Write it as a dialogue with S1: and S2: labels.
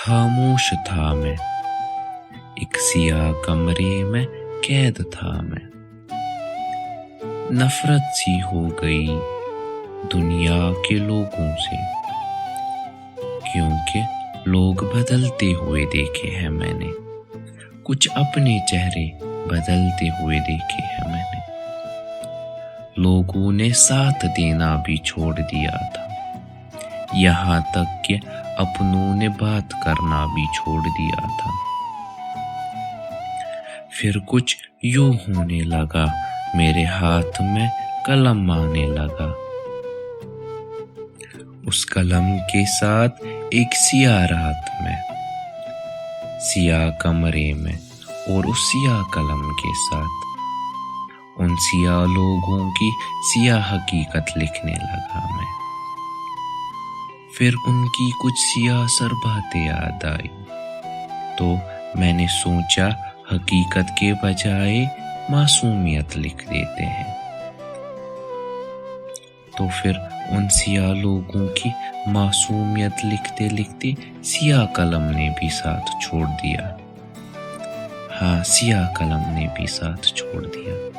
S1: خاموش تھا میں، ایک سیاہ کمرے میں قید تھا میں۔ نفرت سی ہو گئی دنیا کے لوگوں سے، کیونکہ لوگ بدلتے ہوئے دیکھے ہیں میں نے، کچھ اپنے چہرے بدلتے ہوئے دیکھے ہیں میں نے۔ لوگوں نے ساتھ دینا بھی چھوڑ دیا تھا، یہاں تک کہ اپنوں نے بات کرنا بھی چھوڑ دیا تھا۔ پھر کچھ یوں ہونے لگا، میرے ہاتھ میں قلم آنے لگا، اس قلم کے ساتھ ایک سیاہ رات میں، سیاہ کمرے میں، اور اس سیاہ قلم کے ساتھ ان سیاہ لوگوں کی سیاہ حقیقت لکھنے لگا میں۔ پھر ان کی کچھ سیاہ سر باتیں یاد آئی تو میں نے سوچا حقیقت کے بجائے معصومیت لکھ دیتے ہیں۔ تو پھر ان سیاہ لوگوں کی معصومیت لکھتے لکھتے سیاہ قلم نے بھی ساتھ چھوڑ دیا، ہاں سیاہ قلم نے بھی ساتھ چھوڑ دیا۔